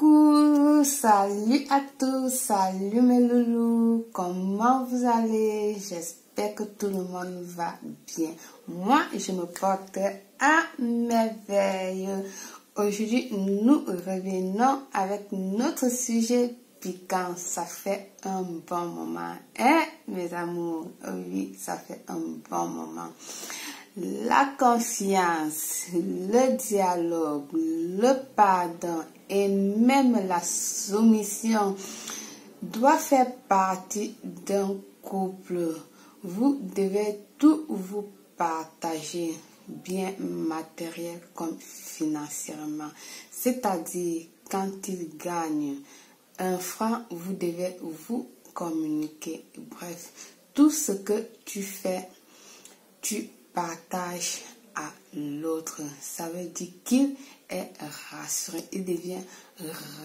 Coucou, salut à tous, salut mes loulous, comment vous allez? J'espère que tout le monde va bien. Moi, je me porte à merveille. Aujourd'hui, nous revenons avec notre sujet piquant. Ça fait un bon moment, hein, mes amours? Oui, ça fait un bon moment. La confiance, le dialogue, le pardon et même la soumission doivent faire partie d'un couple. Vous devez tout vous partager, bien matériel comme financièrement. C'est-à-dire, quand il gagne un franc, vous devez vous communiquer. Bref, tout ce que tu fais, tu partage à l'autre. Ça veut dire qu'il est rassuré, il devient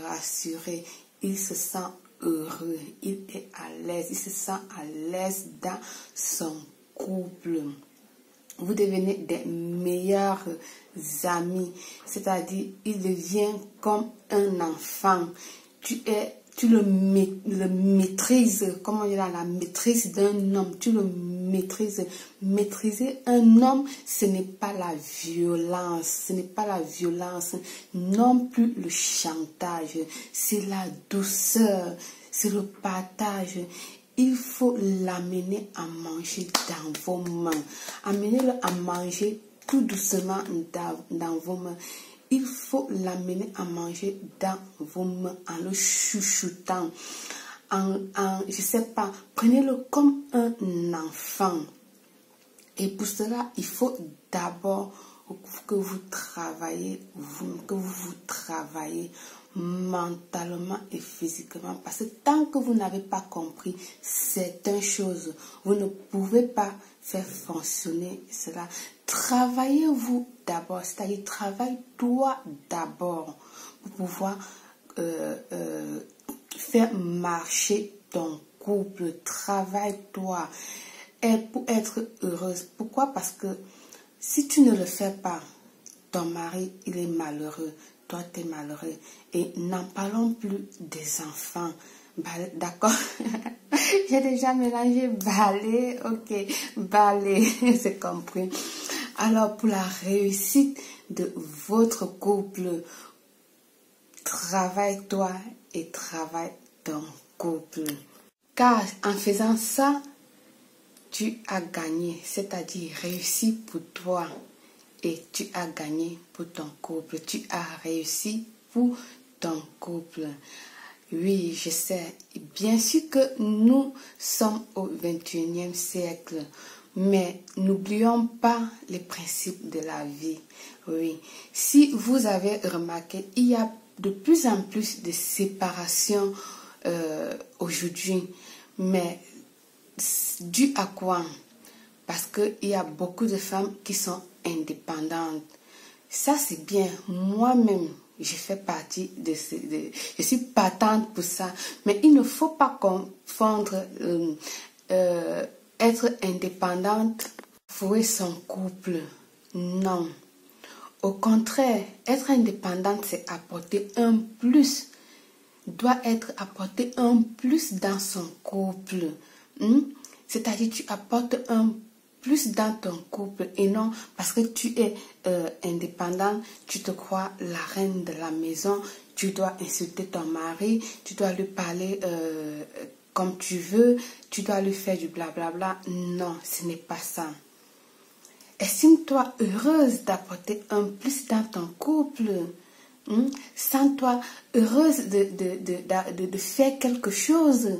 rassuré, il se sent heureux, il est à l'aise, il se sent à l'aise dans son couple. Vous devenez des meilleurs amis, c'est-à-dire il devient comme un enfant. Tu le maîtrises, comment dire, la maîtrise d'un homme, tu le maîtrises. Maîtriser un homme, ce n'est pas la violence, non plus le chantage, c'est la douceur, c'est le partage. Il faut l'amener à manger dans vos mains, amenez-le à manger tout doucement dans vos mains. Il faut l'amener à manger dans vos mains en le chouchoutant. Je sais pas, prenez-le comme un enfant. Et pour cela, il faut d'abord que vous travaillez, mentalement et physiquement. Parce que tant que vous n'avez pas compris certaines choses, vous ne pouvez pas faire fonctionner cela. Travaillez-vous d'abord, c'est-à-dire travaille-toi d'abord pour pouvoir faire marcher ton couple. Travaille-toi et pour être heureuse. Pourquoi? Parce que si tu ne le fais pas, ton mari, il est malheureux. Toi, tu es malheureux. Et n'en parlons plus des enfants. D'accord? J'ai déjà mélangé balai. Ok, balai, c'est compris. Alors, pour la réussite de votre couple, travaille-toi et travaille ton couple. Car en faisant ça, tu as gagné, c'est-à-dire réussi pour toi. Et tu as gagné pour ton couple. Tu as réussi pour ton couple. Oui, je sais. Bien sûr que nous sommes au 21e siècle. Mais n'oublions pas les principes de la vie. Oui. Si vous avez remarqué, il y a de plus en plus de séparations aujourd'hui. Mais dû à quoi? Parce qu'il y a beaucoup de femmes qui sont indépendantes. Ça, c'est bien. Moi-même, je fais partie je suis partante pour ça. Mais il ne faut pas confondre être indépendante, vouer son couple. Non. Au contraire, être indépendante, c'est apporter un plus. Doit être apporter un plus dans son couple. C'est-à-dire, tu apportes un plus dans ton couple et non parce que tu es indépendant, tu te crois la reine de la maison, tu dois insulter ton mari, tu dois lui parler comme tu veux, tu dois lui faire du blablabla. Non, ce n'est pas ça. Estime-toi heureuse d'apporter un plus dans ton couple. Sens-toi heureuse de faire quelque chose.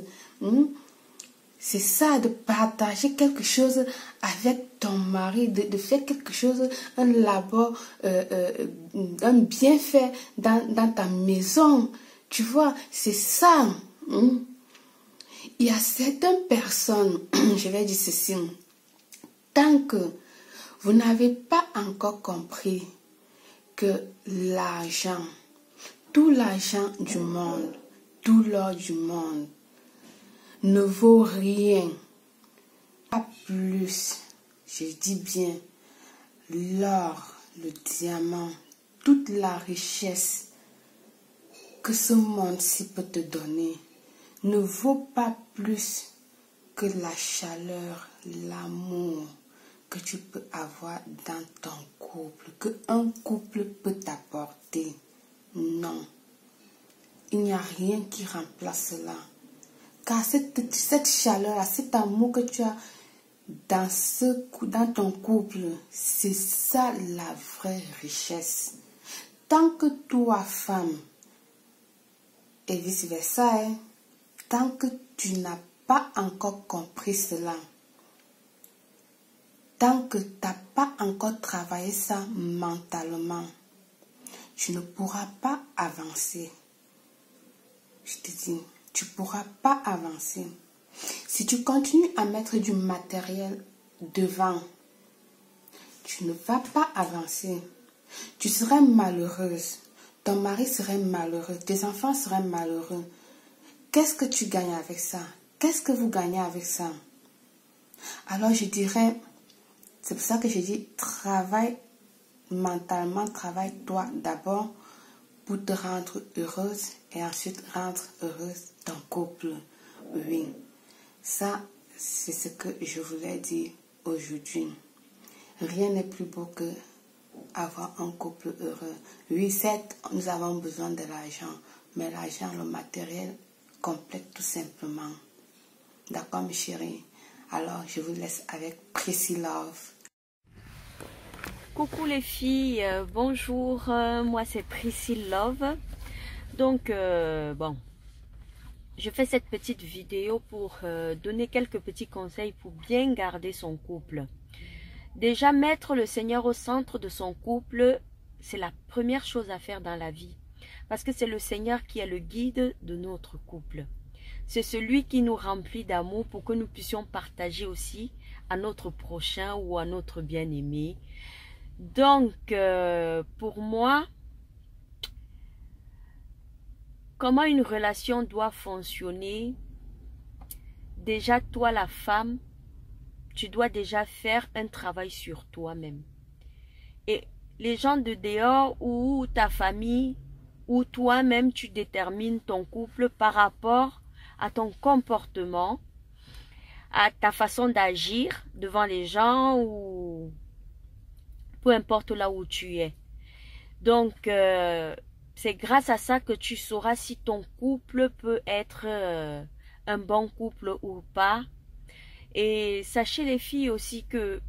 C'est ça, de partager quelque chose avec ton mari, de faire quelque chose, un labeur, un bienfait dans ta maison. Tu vois, c'est ça. Il y a certaines personnes, je vais dire ceci, tant que vous n'avez pas encore compris que l'argent, tout l'argent du monde, tout l'or du monde, ne vaut rien, pas plus, je dis bien, l'or, le diamant, toute la richesse que ce monde-ci peut te donner ne vaut pas plus que la chaleur, l'amour que tu peux avoir dans ton couple, qu'un couple peut t'apporter. Non, il n'y a rien qui remplace cela. Car cette chaleur, cet amour que tu as dans ton couple, c'est ça la vraie richesse. Tant que toi, femme, et vice-versa, tant que tu n'as pas encore compris cela, tant que tu n'as pas encore travaillé ça mentalement, tu ne pourras pas avancer. Je te dis, tu ne pourras pas avancer. Si tu continues à mettre du matériel devant, tu ne vas pas avancer. Tu serais malheureuse. Ton mari serait malheureux. Tes enfants seraient malheureux. Qu'est-ce que tu gagnes avec ça? Qu'est-ce que vous gagnez avec ça? Alors je dirais, c'est pour ça que je dis, travaille mentalement, travaille-toi d'abord pour te rendre heureuse et ensuite rendre heureuse ton couple. Oui, ça c'est ce que je voulais dire aujourd'hui. Rien n'est plus beau que avoir un couple heureux. Oui, certes, nous avons besoin de l'argent, mais l'argent, le matériel, complète tout simplement. D'accord, mes chéris? Alors, je vous laisse avec Prissy Love. Coucou les filles, bonjour, moi c'est Prissy Love. Donc, bon, je fais cette petite vidéo pour donner quelques petits conseils pour bien garder son couple. Déjà, mettre le Seigneur au centre de son couple, c'est la première chose à faire dans la vie. Parce que c'est le Seigneur qui est le guide de notre couple. C'est celui qui nous remplit d'amour pour que nous puissions partager aussi à notre prochain ou à notre bien-aimé. Donc, pour moi, comment une relation doit fonctionner? Déjà, toi la femme, tu dois déjà faire un travail sur toi-même. Et les gens de dehors ou ta famille ou toi-même, tu détermines ton couple par rapport à ton comportement, à ta façon d'agir devant les gens ou peu importe là où tu es. Donc, c'est grâce à ça que tu sauras si ton couple peut être un bon couple ou pas. Et sachez les filles aussi que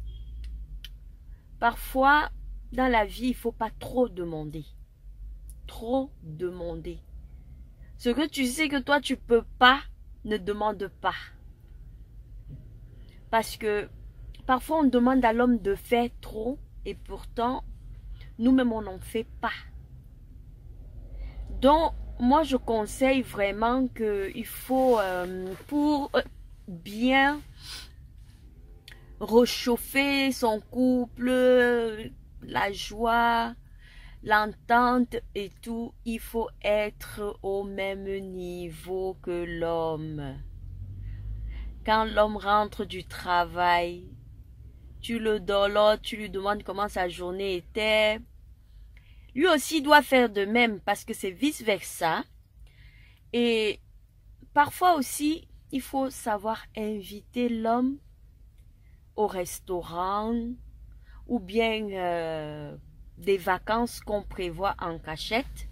parfois dans la vie, il ne faut pas trop demander. Trop demander. Ce que tu sais que toi tu peux pas, ne demande pas. Parce que parfois on demande à l'homme de faire trop et pourtant nous-mêmes on n'en fait pas. Donc moi je conseille vraiment qu'il faut pour bien réchauffer son couple, la joie, l'entente et tout, il faut être au même niveau que l'homme. Quand l'homme rentre du travail, tu le dolotes, tu lui demandes comment sa journée était. Lui aussi doit faire de même parce que c'est vice-versa. Et parfois aussi, il faut savoir inviter l'homme au restaurant ou bien des vacances qu'on prévoit en cachette.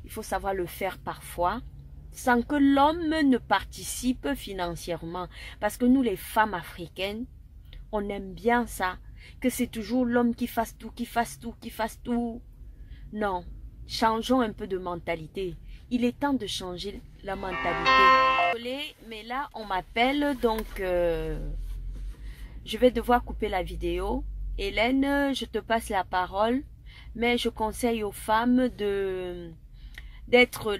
Il faut savoir le faire parfois sans que l'homme ne participe financièrement. Parce que nous, les femmes africaines, on aime bien ça. Que c'est toujours l'homme qui fasse tout, qui fasse tout, qui fasse tout. Non, changeons un peu de mentalité. Il est temps de changer la mentalité. Désolée, mais là, on m'appelle, donc je vais devoir couper la vidéo. Hélène, je te passe la parole, mais je conseille aux femmes d'être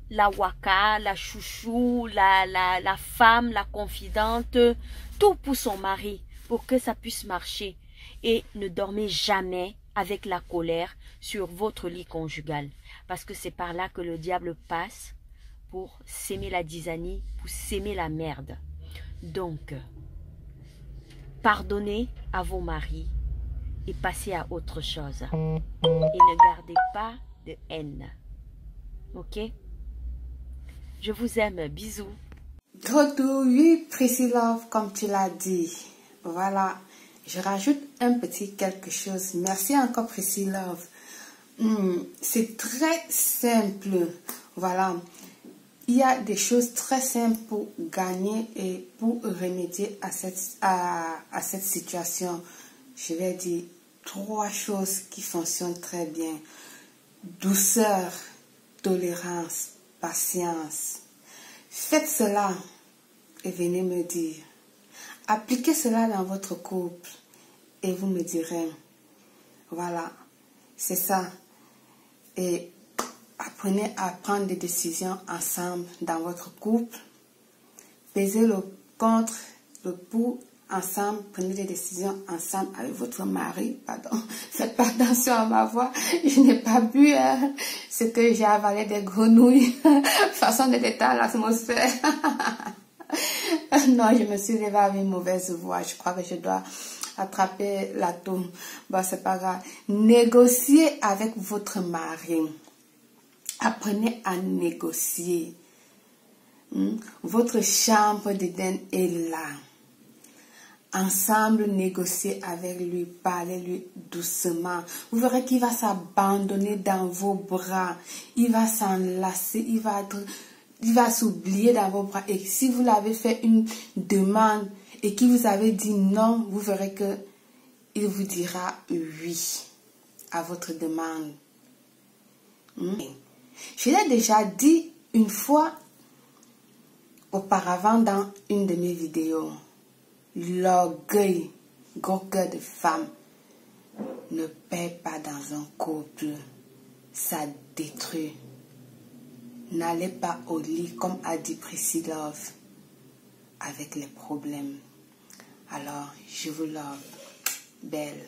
la waka, la chouchou, la femme, la confidente, tout pour son mari, pour que ça puisse marcher. Et ne dormez jamais avec la colère sur votre lit conjugal, parce que c'est par là que le diable passe pour s'aimer la disanie, pour s'aimer la merde. Donc, pardonnez à vos maris et passez à autre chose. Et ne gardez pas de haine. Ok? Je vous aime. Bisous. Oui, Priscilla, comme tu l'as dit. Voilà. Je rajoute un petit quelque chose. Merci encore, Priscilla. C'est très simple. Voilà. Il y a des choses très simples pour gagner et pour remédier à cette situation. Je vais dire 3 choses qui fonctionnent très bien. Douceur, tolérance, patience. Faites cela et venez me dire. Appliquez cela dans votre couple et vous me direz. Voilà, c'est ça. Et apprenez à prendre des décisions ensemble dans votre couple. Pesez le contre, le pour ensemble. Prenez des décisions ensemble avec votre mari. Pardon, faites pas attention à ma voix. Je n'ai pas bu ce que j'ai avalé des grenouilles. Façon de l'état l'atmosphère. Non, je me suis levée avec une mauvaise voix. Je crois que je dois attraper l'atome. Bon, c'est pas grave. Négociez avec votre mari. Apprenez à négocier. Votre chambre d'Éden est là. Ensemble, négociez avec lui, parlez-lui doucement. Vous verrez qu'il va s'abandonner dans vos bras. Il va s'enlacer, il va s'oublier dans vos bras. Et si vous l'avez fait une demande et qu'il vous avait dit non, vous verrez que il vous dira oui à votre demande. Je l'ai déjà dit une fois auparavant dans une de mes vidéos. L'orgueil, gros cœur de femme, ne paie pas dans un couple. Ça détruit. N'allez pas au lit, comme a dit Priscilla, avec les problèmes. Alors, je vous love. Belle.